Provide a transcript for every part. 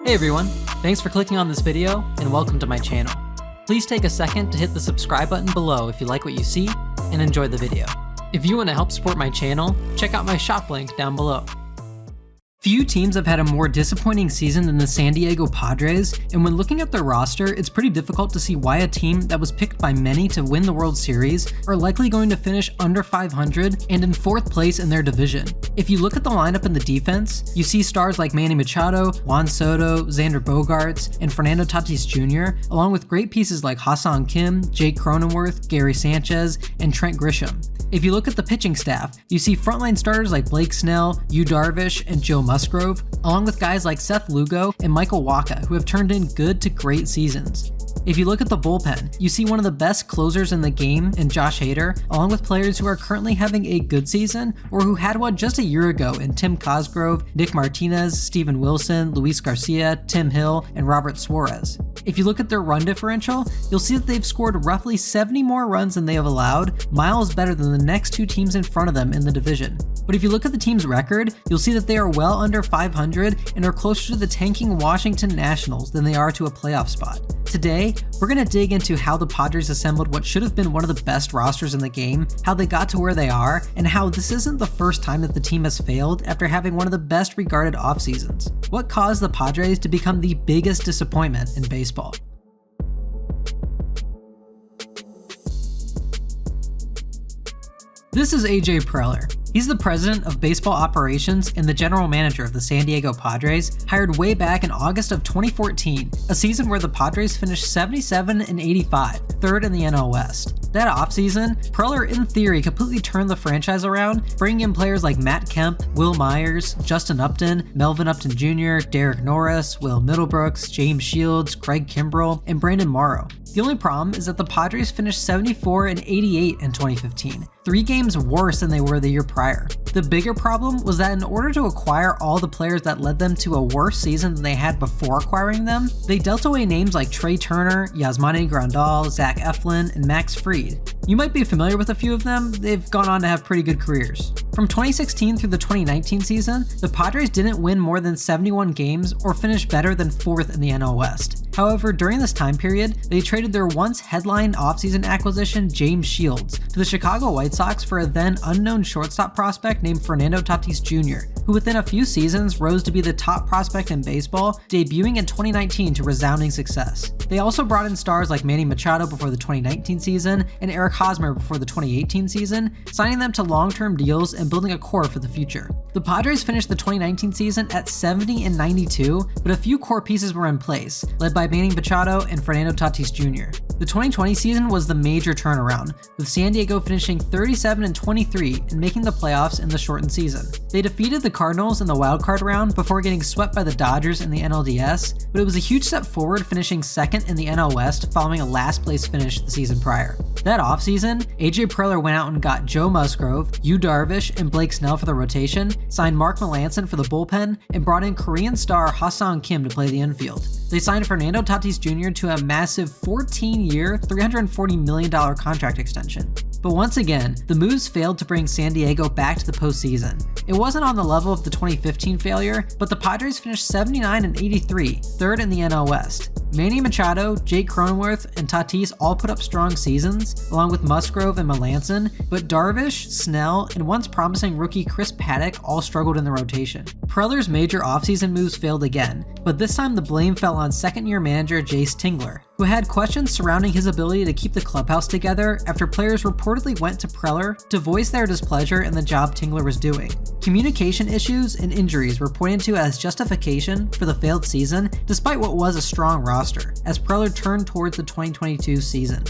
Hey everyone, thanks for clicking on this video and welcome to my channel. Please take a second to hit the subscribe button below if you like what you see and enjoy the video. If you want to help support my channel, check out my shop link down below. Few teams have had a more disappointing season than the San Diego Padres, and when looking at their roster, it's pretty difficult to see why a team that was picked by many to win the World Series are likely going to finish under 500 and in 4th place in their division. If you look at the lineup in the defense, you see stars like Manny Machado, Juan Soto, Xander Bogaerts, and Fernando Tatis Jr., along with great pieces like Ha-Seong Kim, Jake Cronenworth, Gary Sanchez, and Trent Grisham. If you look at the pitching staff, you see frontline starters like Blake Snell, Yu Darvish, and Joe Musgrove, along with guys like Seth Lugo and Michael Wacha, who have turned in good to great seasons. If you look at the bullpen, you see one of the best closers in the game in Josh Hader, along with players who are currently having a good season or who had one just a year ago in Tim Cosgrove, Nick Martinez, Steven Wilson, Luis Garcia, Tim Hill, and Robert Suarez. If you look at their run differential, you'll see that they've scored roughly 70 more runs than they have allowed, miles better than the next two teams in front of them in the division. But if you look at the team's record, you'll see that they are well under 500 and are closer to the tanking Washington Nationals than they are to a playoff spot. Today, we're going to dig into how the Padres assembled what should have been one of the best rosters in the game, how they got to where they are, and how this isn't the first time that the team has failed after having one of the best regarded off seasons. What caused the Padres to become the biggest disappointment in baseball? This is AJ Preller. He's the president of baseball operations and the general manager of the San Diego Padres, hired way back in August of 2014, a season where the Padres finished 77-85, third in the NL West. That offseason, Preller in theory completely turned the franchise around, bringing in players like Matt Kemp, Will Myers, Justin Upton, Melvin Upton Jr., Derek Norris, Will Middlebrooks, James Shields, Craig Kimbrell, and Brandon Morrow. The only problem is that the Padres finished 74-88 in 2015, 3 games worse than they were the year prior. The bigger problem was that in order to acquire all the players that led them to a worse season than they had before acquiring them, they dealt away names like Trey Turner, Yasmani Grandal, Zach Eflin, and Max Fried. You might be familiar with a few of them, they've gone on to have pretty good careers. From 2016 through the 2019 season, the Padres didn't win more than 71 games or finish better than 4th in the NL West. However, during this time period, they traded their once headline offseason acquisition James Shields to the Chicago White Sox for a then unknown shortstop prospect named Fernando Tatis Jr., who within a few seasons rose to be the top prospect in baseball, debuting in 2019 to resounding success. They also brought in stars like Manny Machado before the 2019 season and Eric Hosmer before the 2018 season, signing them to long-term deals and building a core for the future. The Padres finished the 2019 season at 70-92, but a few core pieces were in place, led by Manny Machado and Fernando Tatis Jr. The 2020 season was the major turnaround, with San Diego finishing 37-23 and making the playoffs in the shortened season. They defeated the Cardinals in the wildcard round before getting swept by the Dodgers in the NLDS, but it was a huge step forward finishing 2nd in the NL West following a last place finish the season prior. That offseason, AJ Preller went out and got Joe Musgrove, Yu Darvish, and Blake Snell for the rotation, signed Mark Melancon for the bullpen, and brought in Korean star Ha-Seong Kim to play the infield. They signed Fernando Tatis Jr. to a massive 14-year, $340 million contract extension. But once again, the moves failed to bring San Diego back to the postseason. It wasn't on the level of the 2015 failure, but the Padres finished 79-83, 3rd in the NL West. Manny Machado, Jake Cronenworth, and Tatis all put up strong seasons, along with Musgrove and Melancon, but Darvish, Snell, and once promising rookie Chris Paddack all struggled in the rotation. Preller's major offseason moves failed again, but this time the blame fell on second-year manager Jace Tingler, who had questions surrounding his ability to keep the clubhouse together after players reportedly went to Preller to voice their displeasure in the job Tingler was doing. Communication issues and injuries were pointed to as justification for the failed season, despite what was a strong roster, as Preller turned towards the 2022 season.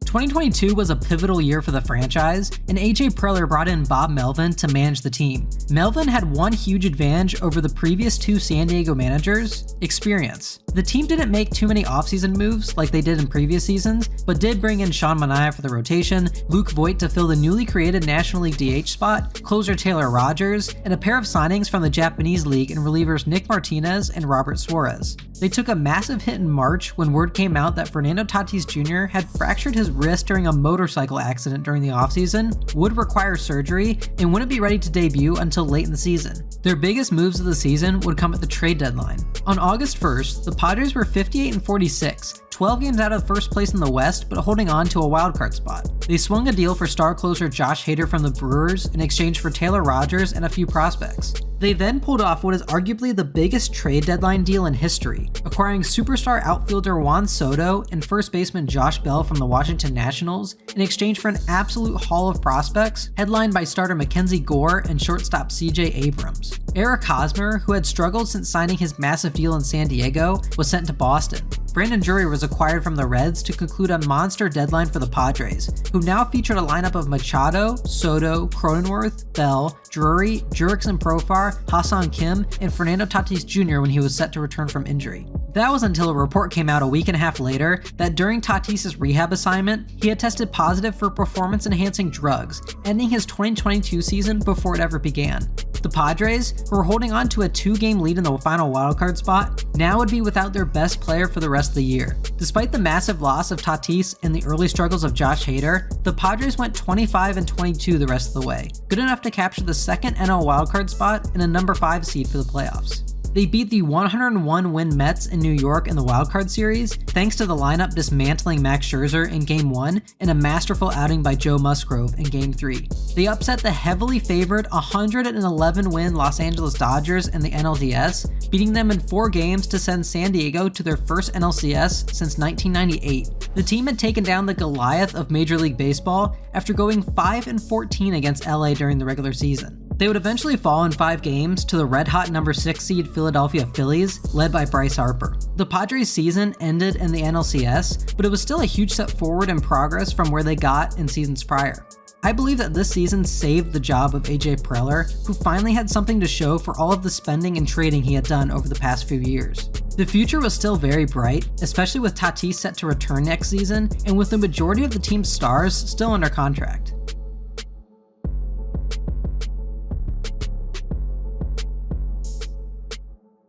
2022 was a pivotal year for the franchise, and AJ Preller brought in Bob Melvin to manage the team. Melvin had one huge advantage over the previous 2 San Diego managers: experience. The team didn't make too many offseason moves like they did in previous seasons, but did bring in Sean Manaea for the rotation, Luke Voit to fill the newly created National League DH spot, closer Taylor Rogers, and a pair of signings from the Japanese League in relievers Nick Martinez and Robert Suarez. They took a massive hit in March when word came out that Fernando Tatis Jr. had fractured his wrist during a motorcycle accident during the offseason, would require surgery, and wouldn't be ready to debut until late in the season. Their biggest moves of the season would come at the trade deadline. On August 1st, the Padres were 58-46, 12 games out of first place in the West, but holding on to a wildcard spot. They swung a deal for star closer Josh Hader from the Brewers in exchange for Taylor Rogers and a few prospects. They then pulled off what is arguably the biggest trade deadline deal in history, acquiring superstar outfielder Juan Soto and first baseman Josh Bell from the Washington Nationals in exchange for an absolute haul of prospects, headlined by starter Mackenzie Gore and shortstop CJ Abrams. Eric Hosmer, who had struggled since signing his massive deal in San Diego, was sent to Boston. Brandon Drury was acquired from the Reds to conclude a monster deadline for the Padres, who now featured a lineup of Machado, Soto, Cronenworth, Bell, Drury, Jurickson Profar, Ha-Seong Kim, and Fernando Tatis Jr. when he was set to return from injury. That was until a report came out a week and a half later that during Tatis' rehab assignment, he had tested positive for performance-enhancing drugs, ending his 2022 season before it ever began. The Padres, who were holding on to a 2-game lead in the final wildcard spot, now would be without their best player for the rest of the year. Despite the massive loss of Tatis and the early struggles of Josh Hader, the Padres went 25-22 the rest of the way, good enough to capture the second NL wildcard spot and a number 5 seed for the playoffs. They beat the 101-win Mets in New York in the wildcard series, thanks to the lineup dismantling Max Scherzer in Game 1 and a masterful outing by Joe Musgrove in Game 3. They upset the heavily favored 111-win Los Angeles Dodgers in the NLDS, beating them in 4 games to send San Diego to their first NLCS since 1998. The team had taken down the Goliath of Major League Baseball after going 5-14 against LA during the regular season. They would eventually fall in 5 games to the red-hot number 6 seed Philadelphia Phillies, led by Bryce Harper. The Padres' season ended in the NLCS, but it was still a huge step forward in progress from where they got in seasons prior. I believe that this season saved the job of AJ Preller, who finally had something to show for all of the spending and trading he had done over the past few years. The future was still very bright, especially with Tatis set to return next season, and with the majority of the team's stars still under contract.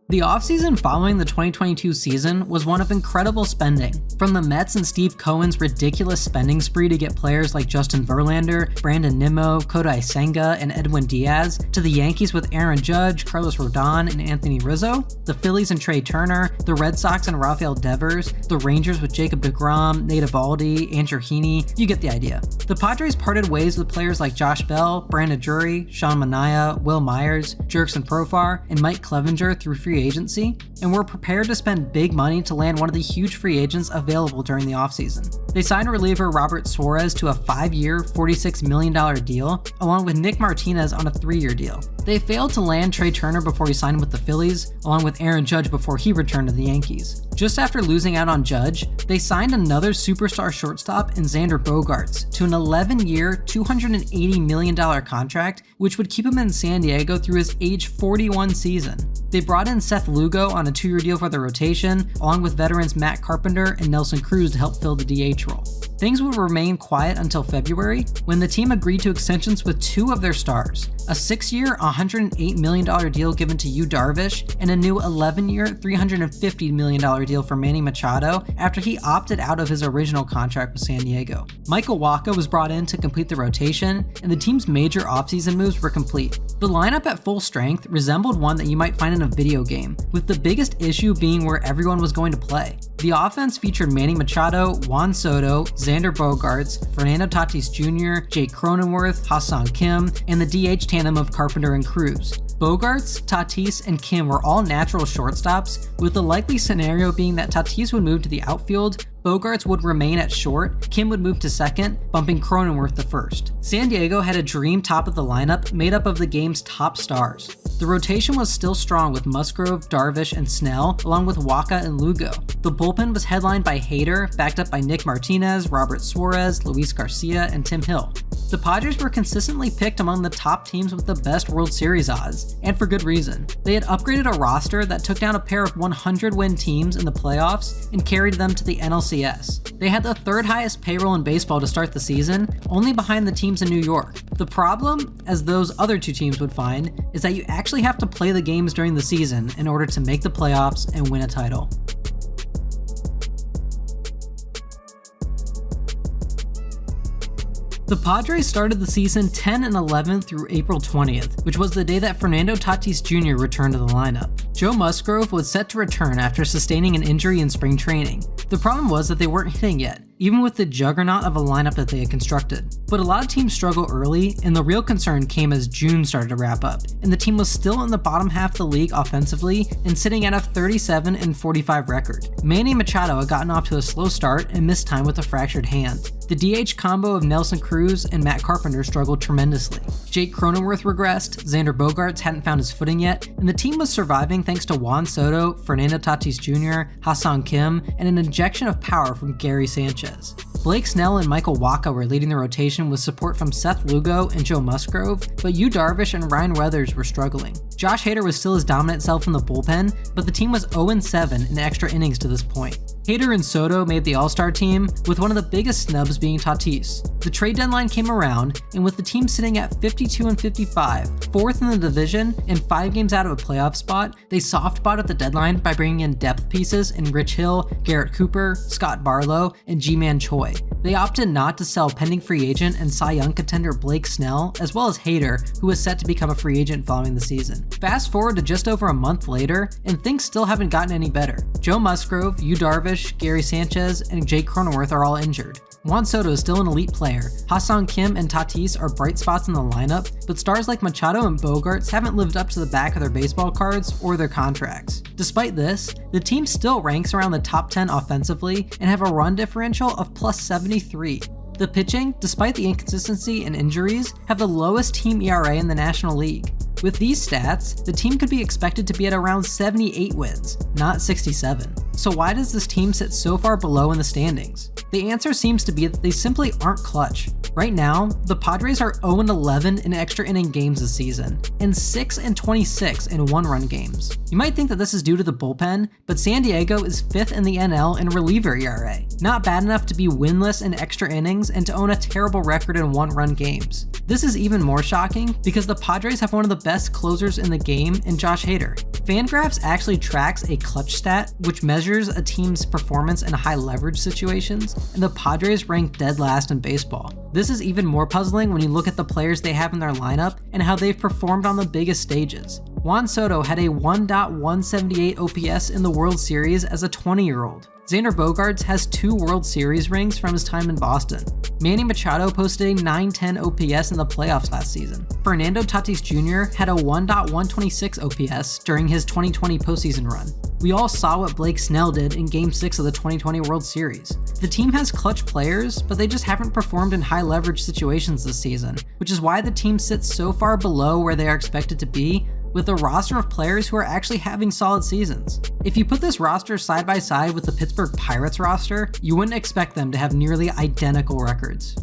The offseason following the 2022 season was one of incredible spending. From the Mets and Steve Cohen's ridiculous spending spree to get players like Justin Verlander, Brandon Nimmo, Kodai Senga, and Edwin Diaz, to the Yankees with Aaron Judge, Carlos Rodon, and Anthony Rizzo, the Phillies and Trey Turner, the Red Sox and Rafael Devers, the Rangers with Jacob deGrom, Nate Eovaldi, Andrew Heaney, you get the idea. The Padres parted ways with players like Josh Bell, Brandon Drury, Sean Manaea, Will Myers, Jurickson Profar, and Mike Clevinger through free agency, and were prepared to spend big money to land one of the huge free agents available during the offseason. They signed reliever Robert Suarez to a 5-year, $46 million deal, along with Nick Martinez on a 3-year deal. They failed to land Trey Turner before he signed with the Phillies, along with Aaron Judge before he returned to the Yankees. Just after losing out on Judge, they signed another superstar shortstop in Xander Bogaerts to an 11-year, $280 million contract, which would keep him in San Diego through his age 41 season. They brought in Seth Lugo on a 2-year deal for the rotation, along with veterans Matt Carpenter and Nelson Cruz to help fill the DH role. Things would remain quiet until February, when the team agreed to extensions with 2 of their stars, a 6-year, $108 million deal given to Yu Darvish, and a new 11-year, $350 million deal for Manny Machado after he opted out of his original contract with San Diego. Michael Wacha was brought in to complete the rotation, and the team's major offseason moves were complete. The lineup at full strength resembled one that you might find in a video game, with the biggest issue being where everyone was going to play. The offense featured Manny Machado, Juan Soto, Xander Bogaerts, Fernando Tatis Jr., Jake Cronenworth, Ha-Seong Kim, and the DH tandem of Carpenter and Cruz. Bogaerts, Tatis, and Kim were all natural shortstops, with the likely scenario being that Tatis would move to the outfield, Bogaerts would remain at short, Kim would move to second, bumping Cronenworth to first. San Diego had a dream top of the lineup made up of the game's top stars. The rotation was still strong with Musgrove, Darvish, and Snell, along with Waka and Lugo. The bullpen was headlined by Hader, backed up by Nick Martinez, Robert Suarez, Luis Garcia, and Tim Hill. The Padres were consistently picked among the top teams with the best World Series odds, and for good reason. They had upgraded a roster that took down a pair of 100-win teams in the playoffs and carried them to the NLCS. They had the third highest payroll in baseball to start the season, only behind the teams in New York. The problem, as those other two teams would find, is that you actually have to play the games during the season in order to make the playoffs and win a title. The Padres started the season 10-11 through April 20th, which was the day that Fernando Tatis Jr. returned to the lineup. Joe Musgrove was set to return after sustaining an injury in spring training. The problem was that they weren't hitting yet, even with the juggernaut of a lineup that they had constructed. But a lot of teams struggle early, and the real concern came as June started to wrap up, and the team was still in the bottom half of the league offensively and sitting at a 37-45 record. Manny Machado had gotten off to a slow start and missed time with a fractured hand. The DH combo of Nelson Cruz and Matt Carpenter struggled tremendously. Jake Cronenworth regressed, Xander Bogaerts hadn't found his footing yet, and the team was surviving thanks to Juan Soto, Fernando Tatis Jr., Ha-Seong Kim, and an injection of power from Gary Sanchez. Blake Snell and Michael Wacha were leading the rotation with support from Seth Lugo and Joe Musgrove, but Yu Darvish and Ryan Weathers were struggling. Josh Hader was still his dominant self in the bullpen, but the team was 0-7 in extra innings to this point. Hader and Soto made the All-Star team, with one of the biggest snubs being Tatis. The trade deadline came around, and with the team sitting at 52-55, fourth in the division, and 5 games out of a playoff spot, they soft-bought at the deadline by bringing in depth pieces in Rich Hill, Garrett Cooper, Scott Barlow, and Ji-Man Choi. They opted not to sell pending free agent and Cy Young contender Blake Snell, as well as Hader, who was set to become a free agent following the season. Fast forward to just over a month later, and things still haven't gotten any better. Joe Musgrove, Yu Darvish, Gary Sanchez, and Jake Cronenworth are all injured. Juan Soto is still an elite player. Ha-Seong Kim and Tatis are bright spots in the lineup, but stars like Machado and Bogaerts haven't lived up to the back of their baseball cards or their contracts. Despite this, the team still ranks around the top 10 offensively and have a run differential of plus 73. The pitching, despite the inconsistency and injuries, have the lowest team ERA in the National League. With these stats, the team could be expected to be at around 78 wins, not 67. So why does this team sit so far below in the standings? The answer seems to be that they simply aren't clutch. Right now, the Padres are 0-11 in extra inning games this season, and 6-26 in one-run games. You might think that this is due to the bullpen, but San Diego is 5th in the NL in reliever ERA. Not bad enough to be winless in extra innings and to own a terrible record in one-run games. This is even more shocking because the Padres have one of the best closers in the game in Josh Hader. Fangraphs actually tracks a clutch stat, which measures a team's performance in high leverage situations, and the Padres rank dead last in baseball. This is even more puzzling when you look at the players they have in their lineup and how they've performed on the biggest stages. Juan Soto had a 1.178 OPS in the World Series as a 20-year-old. Xander Bogaerts has 2 World Series rings from his time in Boston. Manny Machado posted a 910 OPS in the playoffs last season. Fernando Tatis Jr. had a 1.126 OPS during his 2020 postseason run. We all saw what Blake Snell did in Game 6 of the 2020 World Series. The team has clutch players, but they just haven't performed in high leverage situations this season, which is why the team sits so far below where they are expected to be, with a roster of players who are actually having solid seasons. If you put this roster side by side with the Pittsburgh Pirates roster, you wouldn't expect them to have nearly identical records.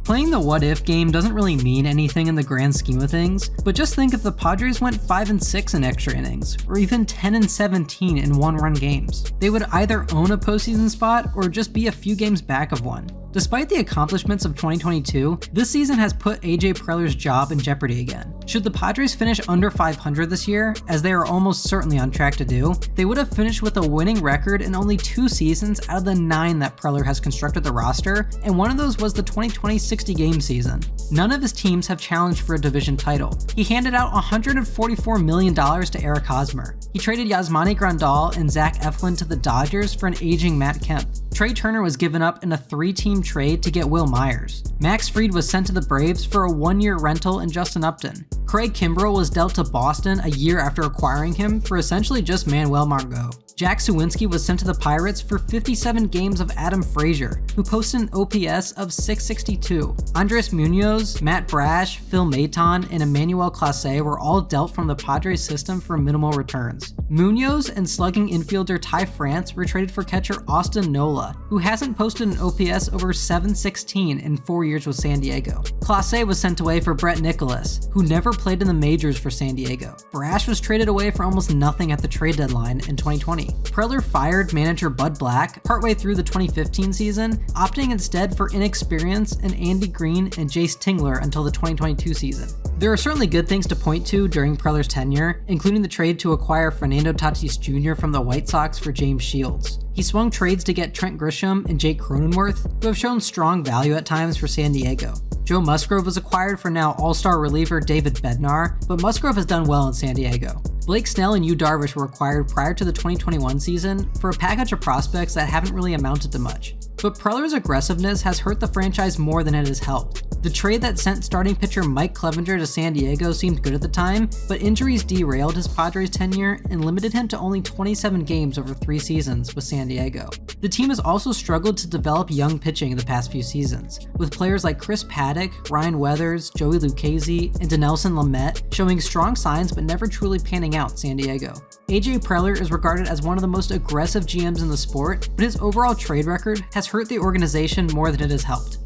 Playing the what-if game doesn't really mean anything in the grand scheme of things, but just think if the Padres went 5-6 in extra innings, or even 10-17 in one-run games. They would either own a postseason spot or just be a few games back of one. Despite the accomplishments of 2022, this season has put AJ Preller's job in jeopardy again. Should the Padres finish under 500 this year, as they are almost certainly on track to do, they would have finished with a winning record in only 2 seasons out of the 9 that Preller has constructed the roster, and one of those was the 2020 60-game season. None of his teams have challenged for a division title. He handed out $144 million to Eric Hosmer. He traded Yasmani Grandal and Zach Eflin to the Dodgers for an aging Matt Kemp. Trey Turner was given up in a 3-team trade to get Will Myers. Max Fried was sent to the Braves for a 1-year rental in Justin Upton. Craig Kimbrell was dealt to Boston a year after acquiring him for essentially just Manuel Margot. Jack Suwinski was sent to the Pirates for 57 games of Adam Frazier, who posted an OPS of .662. Andres Munoz, Matt Brash, Phil Maton, and Emmanuel Clase were all dealt from the Padres system for minimal returns. Munoz and slugging infielder Ty France were traded for catcher Austin Nola, who hasn't posted an OPS over .716 in 4 years with San Diego. Clase was sent away for Brett Nicholas, who never played in the majors for San Diego. Brash was traded away for almost nothing at the trade deadline in 2020. Preller fired manager Bud Black partway through the 2015 season, opting instead for inexperience in Andy Green and Jace Tingler until the 2022 season. There are certainly good things to point to during Preller's tenure, including the trade to acquire Fernando Tatis Jr. from the White Sox for James Shields. He swung trades to get Trent Grisham and Jake Cronenworth, who have shown strong value at times for San Diego. Joe Musgrove was acquired for now All-Star reliever David Bednar, but Musgrove has done well in San Diego. Blake Snell and Yu Darvish were acquired prior to the 2021 season for a package of prospects that haven't really amounted to much. But Preller's aggressiveness has hurt the franchise more than it has helped. The trade that sent starting pitcher Mike Clevenger to San Diego seemed good at the time, but injuries derailed his Padres tenure and limited him to only 27 games over 3 seasons with San Diego. The team has also struggled to develop young pitching in the past few seasons, with players like Chris Paddock, Ryan Weathers, Joey Lucchesi, and Dinelson Lamet showing strong signs but never truly panning out in San Diego. AJ Preller is regarded as one of the most aggressive GMs in the sport, but his overall trade record has hurt the organization more than it has helped.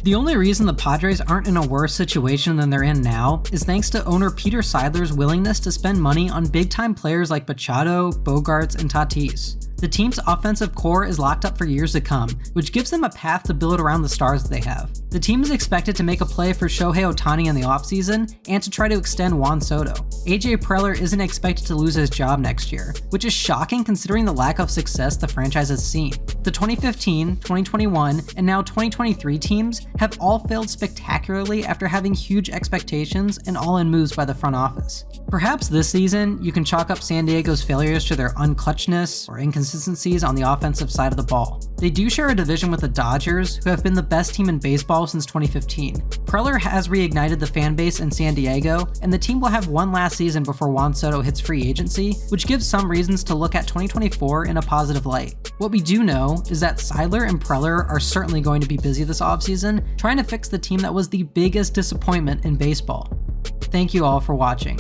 The only reason the Padres aren't in a worse situation than they're in now is thanks to owner Peter Seidler's willingness to spend money on big-time players like Machado, Bogarts, and Tatis. The team's offensive core is locked up for years to come, which gives them a path to build around the stars that they have. The team is expected to make a play for Shohei Ohtani in the offseason and to try to extend Juan Soto. AJ Preller isn't expected to lose his job next year, which is shocking considering the lack of success the franchise has seen. The 2015, 2021, and now 2023 teams have all failed spectacularly after having huge expectations and all-in moves by the front office. Perhaps this season, you can chalk up San Diego's failures to their unclutchness or inconsistencies on the offensive side of the ball. They do share a division with the Dodgers, who have been the best team in baseball since 2015. Preller has reignited the fan base in San Diego, and the team will have one last season before Juan Soto hits free agency, which gives some reasons to look at 2024 in a positive light. What we do know is that Seidler and Preller are certainly going to be busy this offseason, trying to fix the team that was the biggest disappointment in baseball. Thank you all for watching.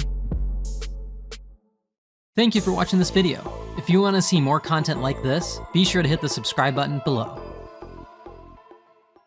Thank you for watching this video. If you want to see more content like this, be sure to hit the subscribe button below.